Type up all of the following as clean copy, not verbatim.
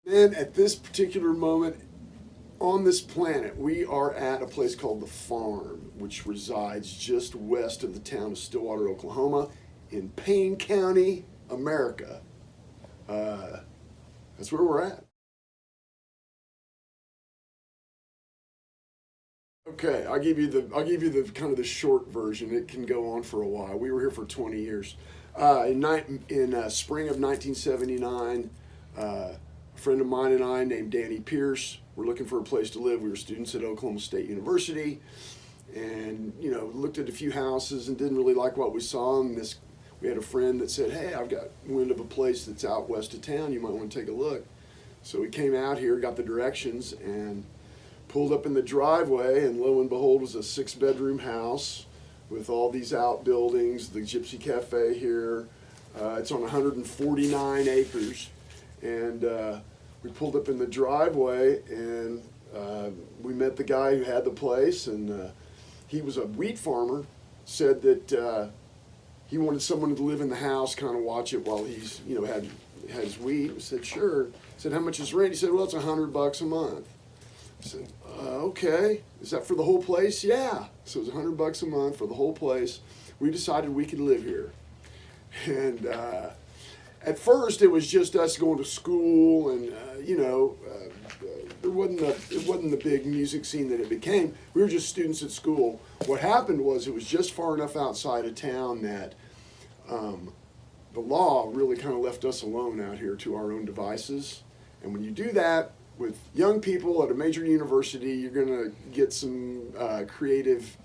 And at this particular moment on this planet, we are at a place called The Farm, which resides just west of the town of Stillwater, Oklahoma, in Payne County, America. That's where we're at. Okay, I'll give you the kind of the short version. It can go on for a while. We were here for 20 years. In spring of 1979, a friend of mine and I, named Danny Pierce, were looking for a place to live. We were students at Oklahoma State University, and looked at a few houses and didn't really like what we saw. And we had a friend that said, "Hey, I've got wind of a place that's out west of town. You might want to take a look." So we came out here, got the directions, and pulled up in the driveway, and lo and behold, was a 6-bedroom house with all these outbuildings, the Gypsy Cafe here. It's on 149 acres. And we pulled up in the driveway, and we met the guy who had the place, and he was a wheat farmer, said that he wanted someone to live in the house, kind of watch it while he's, had his wheat. I said, sure. I said, how much is rent? He said, well, it's $100 a month. I said, okay. Is that for the whole place? Yeah. So it was $100 a month for the whole place. We decided we could live here. And at first it was just us going to school, and it wasn't the big music scene that it became. We were just students at school. What happened was it was just far enough outside of town that the law really kind of left us alone out here to our own devices. And when you do that with young people at a major university, you're going to get some creative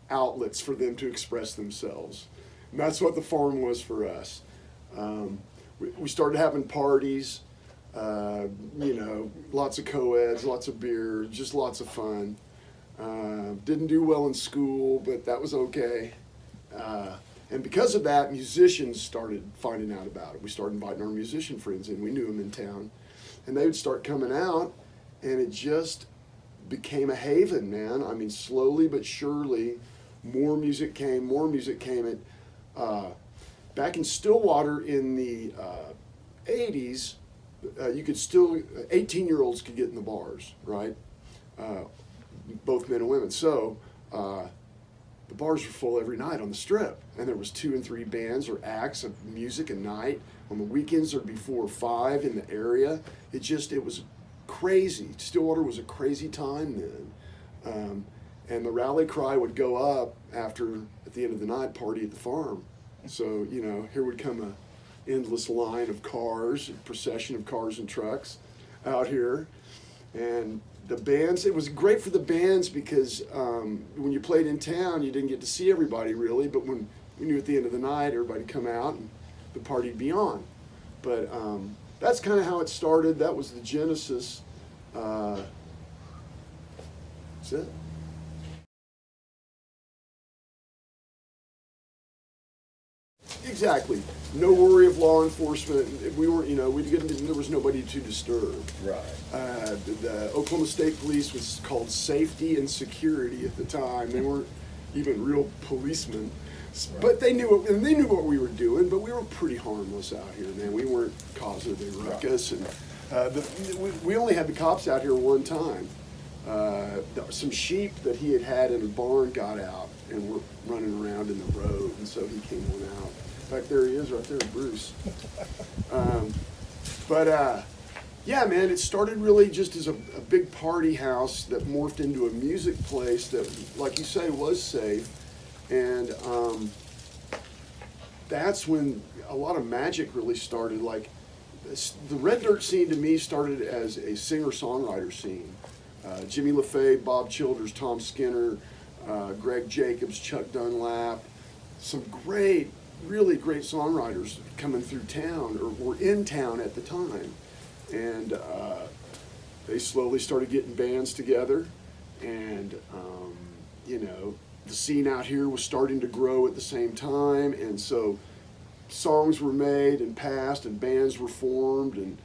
outlets for them to express themselves. And that's what The Farm was for us. We started having parties, lots of co-eds, lots of beer, just lots of fun. Didn't do well in school, but that was okay. And because of that, musicians started finding out about it. We started inviting our musician friends in. We knew them in town. And they would start coming out, and it just became a haven, man. I mean, slowly but surely, more music came. Back in Stillwater in the 80s, you could still, 18-year-olds could get in the bars, right? Both men and women. So the bars were full every night on the Strip, and there was 2 and 3 bands or acts of music a night. On the weekends, there'd be 4 or 5 in the area. It was crazy. Stillwater was a crazy time then. And the rally cry would go up at the end of the night, party at the farm. So, here would come a endless line of cars, a procession of cars and trucks out here. And the bands, it was great for the bands because when you played in town, you didn't get to see everybody really, but when we knew at the end of the night, everybody'd come out and the party'd be on. But that's kind of how it started. That was the genesis. That's it. Exactly. No worry of law enforcement. We weren't, there was nobody to disturb. Right. The Oklahoma State Police was called Safety and Security at the time. They weren't even real policemen. Right. But they knew what we were doing, but we were pretty harmless out here, man. We weren't causing a ruckus. Right. And we only had the cops out here one time. Some sheep that he had in a barn got out and were running around in the road, and so he came on out. In fact, there he is right there, Bruce. Yeah, man, it started really just as a big party house that morphed into a music place that, like you say, was safe. And that's when a lot of magic really started. Like, the Red Dirt scene to me started as a singer-songwriter scene. Jimmy LaFay, Bob Childers, Tom Skinner, Greg Jacobs, Chuck Dunlap, some really great songwriters coming through town or were in town at the time. And they slowly started getting bands together, and the scene out here was starting to grow at the same time, and so songs were made and passed and bands were formed, and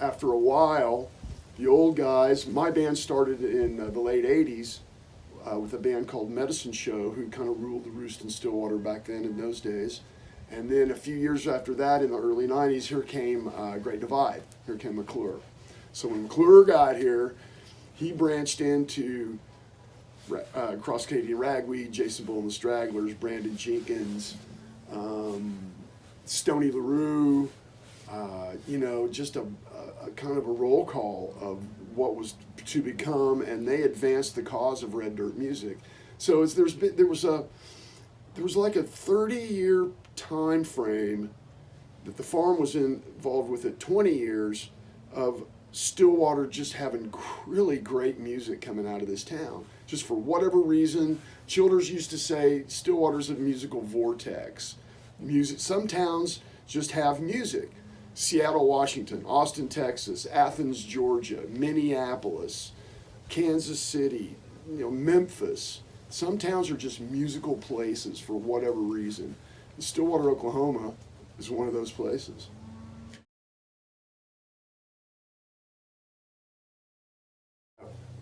after a while, the old guys, my band started in the late 80s with a band called Medicine Show, who kind of ruled the roost in Stillwater back then in those days. And then a few years after that, in the early 90s, here came Great Divide. Here came McClure. So when McClure got here, he branched into Cross Canadian Ragweed, Jason Bull and the Stragglers, Brandon Jenkins, Stoney LaRue, just a kind of a roll call of what was to become, and they advanced the cause of red dirt music. So there was like a 30-year time frame that the farm was involved with it, 20 years of Stillwater just having really great music coming out of this town. Just for whatever reason, Childers used to say Stillwater's a musical vortex. Some towns just have music. Seattle, Washington, Austin, Texas, Athens, Georgia, Minneapolis, Kansas City, Memphis. Some towns are just musical places for whatever reason. Stillwater, Oklahoma is one of those places.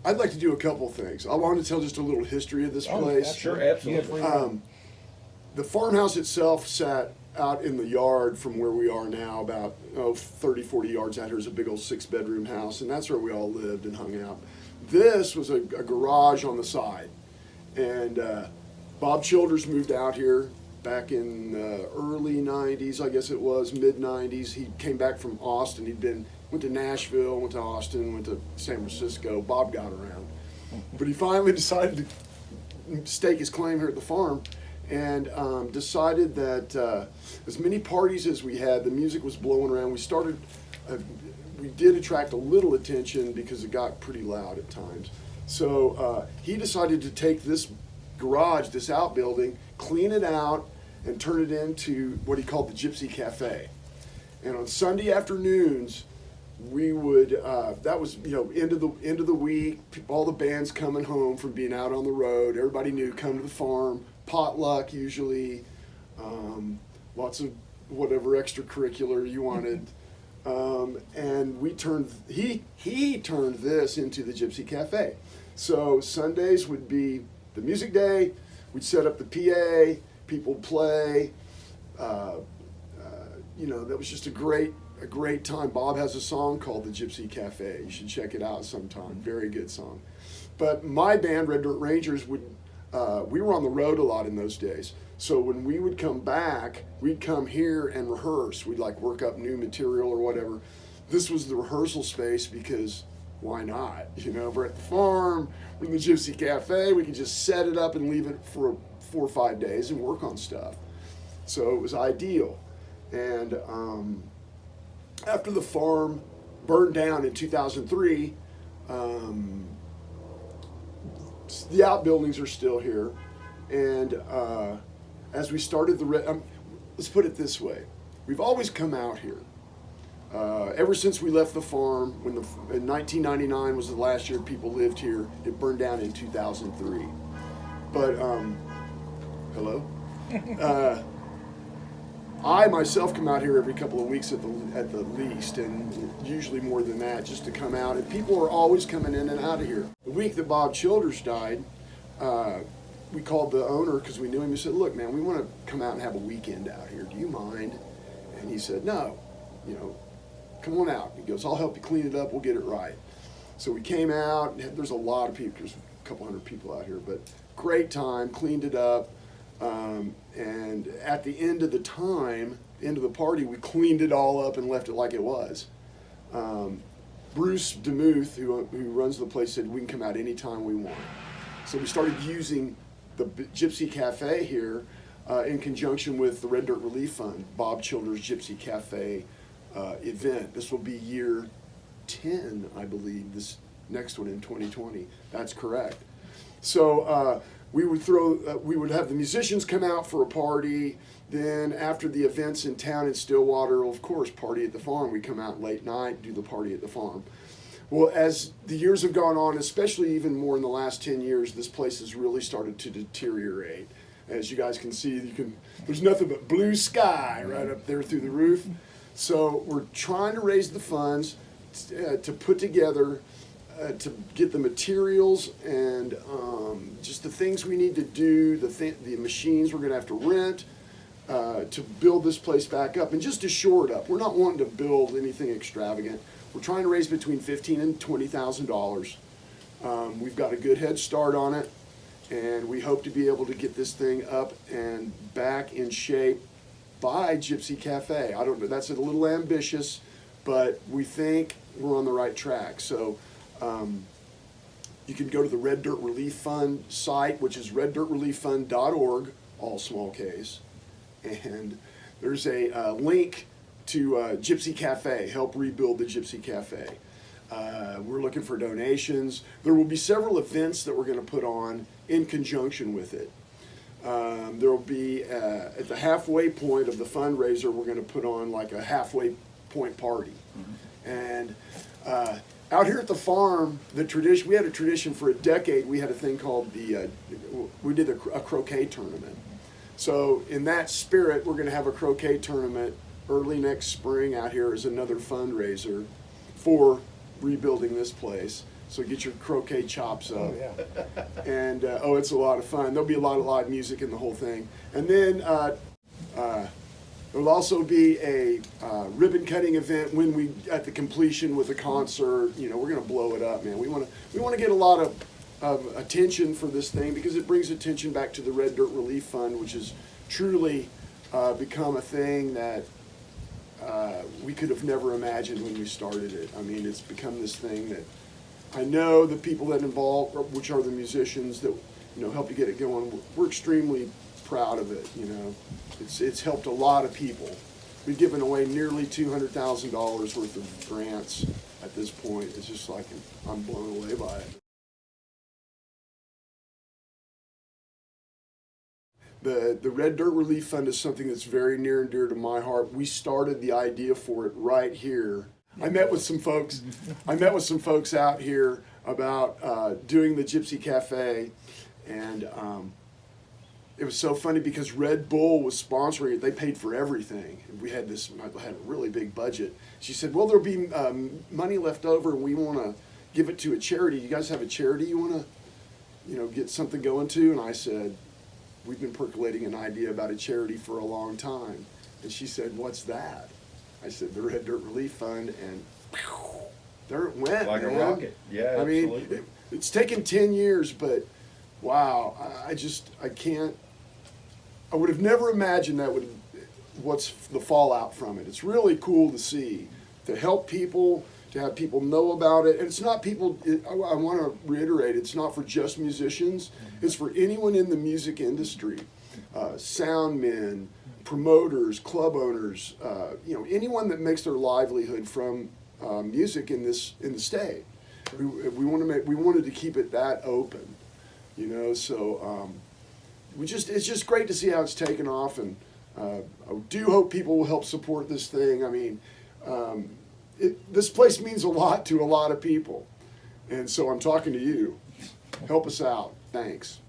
I'd like to do a couple things. I want to tell just a little history of this place. Sure, absolutely. The farmhouse itself sat out in the yard from where we are now, about 30, 40 yards out here is a big old 6-bedroom house, and that's where we all lived and hung out. This was a garage on the side, and Bob Childers moved out here back in the early 90s, I guess it was, mid-90s. He came back from Austin. Went to Nashville, went to Austin, went to San Francisco. Bob got around. But he finally decided to stake his claim here at the farm, and decided that as many parties as we had, the music was blowing around. We did attract a little attention because it got pretty loud at times. So he decided to take this garage, this outbuilding, clean it out, and turn it into what he called the Gypsy Cafe. And on Sunday afternoons, we would, that was, end of the week, all the bands coming home from being out on the road. Everybody knew, come to the farm, potluck usually, lots of whatever extracurricular you wanted. And he turned this into the Gypsy Cafe. So Sundays would be the music day. We'd set up the PA, people play. That was just a great time. Bob has a song called the Gypsy Cafe. You should check it out sometime. Very good song. But my band, Red Dirt Rangers, we were on the road a lot in those days. So when we would come back, we'd come here and rehearse. We'd work up new material or whatever. This was the rehearsal space because why not? We're at the farm, we're in the Gypsy Cafe, we could just set it up and leave it for 4 or 5 days and work on stuff. So it was ideal. And after the farm burned down in 2003, the outbuildings are still here. And as we started let's put it this way, we've always come out here. Ever since we left the farm, in 1999 was the last year people lived here. It burned down in 2003. But, hello? I myself come out here every couple of weeks at the least, and usually more than that, just to come out. And people are always coming in and out of here. The week that Bob Childers died, we called the owner because we knew him. We said, "Look, man, we want to come out and have a weekend out here. Do you mind?" And he said, "No, come on out." He goes, "I'll help you clean it up. We'll get it right." So we came out. There's a lot of people. There's a couple hundred people out here, but great time. Cleaned it up. And at the end of the party, we cleaned it all up and left it like it was. Bruce DeMuth, who runs the place, said we can come out anytime we want. So we started using the Gypsy Cafe here in conjunction with the Red Dirt Relief Fund, Bob Childers Gypsy Cafe event. This will be year 10, I believe, this next one in 2020. That's correct. So we would have the musicians come out for a party. Then after the events in town in Stillwater, of course, party at the farm. We come out late night, do the party at the farm. Well, as the years have gone on, especially even more in the last 10 years, this place has really started to deteriorate. As you guys can see, there's nothing but blue sky right up there through the roof. So we're trying to raise the funds to put together, to get the materials and just the things we need to do, the machines we're going to have to rent, to build this place back up and just to shore it up. We're not wanting to build anything extravagant. We're trying to raise between $15,000 and $20,000. We've got a good head start on it, and we hope to be able to get this thing up and back in shape by Gypsy Cafe. I don't know, that's a little ambitious, but we think we're on the right track. So you can go to the Red Dirt Relief Fund site, which is reddirtrelieffund.org, all small Ks, and there's a link to Gypsy Cafe, help rebuild the Gypsy Cafe. We're looking for donations. There will be several events that we're going to put on in conjunction with it. There will be, at the halfway point of the fundraiser, we're going to put on like a halfway point party. And out here at the farm, we had a tradition for a decade. We had a thing called we did a croquet tournament. So in that spirit, we're going to have a croquet tournament early next spring out here as another fundraiser for rebuilding this place. So get your croquet chops up. Oh, yeah. And it's a lot of fun. There'll be a lot of live music in the whole thing. And then there'll also be a ribbon cutting event at the completion with a concert. You know, we're gonna blow it up, man. We want to get a lot of attention for this thing because it brings attention back to the Red Dirt Relief Fund, which has truly become a thing that we could have never imagined when we started it. I mean, it's become this thing that I know the people that involve, which are the musicians that help to get it going. We're extremely proud of it. It's helped a lot of people. We've given away nearly $200,000 worth of grants at this point. It's just like I'm blown away by it. The Red Dirt Relief Fund is something that's very near and dear to my heart. We started the idea for it right here. I met with some folks out here about doing the Gypsy Cafe, and it was so funny because Red Bull was sponsoring it. They paid for everything. We had a really big budget. She said, well, there'll be money left over and we want to give it to a charity. You guys have a charity you want to get something going to? And I said, we've been percolating an idea about a charity for a long time. And she said, what's that? I said, the Red Dirt Relief Fund, and there it went, like man. a rocket. Yeah, I mean, absolutely. It's taken 10 years, but wow, I would have never imagined what's the fallout from it. It's really cool to see, to help people, to have people know about it. And it's not people, I want to reiterate, it's not for just musicians. It's for anyone in the music industry, sound men, promoters, club owners, anyone that makes their livelihood from music in the state. We wanted to keep it that open, so it's just great to see how it's taken off, and I do hope people will help support this thing. I mean, this place means a lot to a lot of people, and so I'm talking to you. Help us out. Thanks.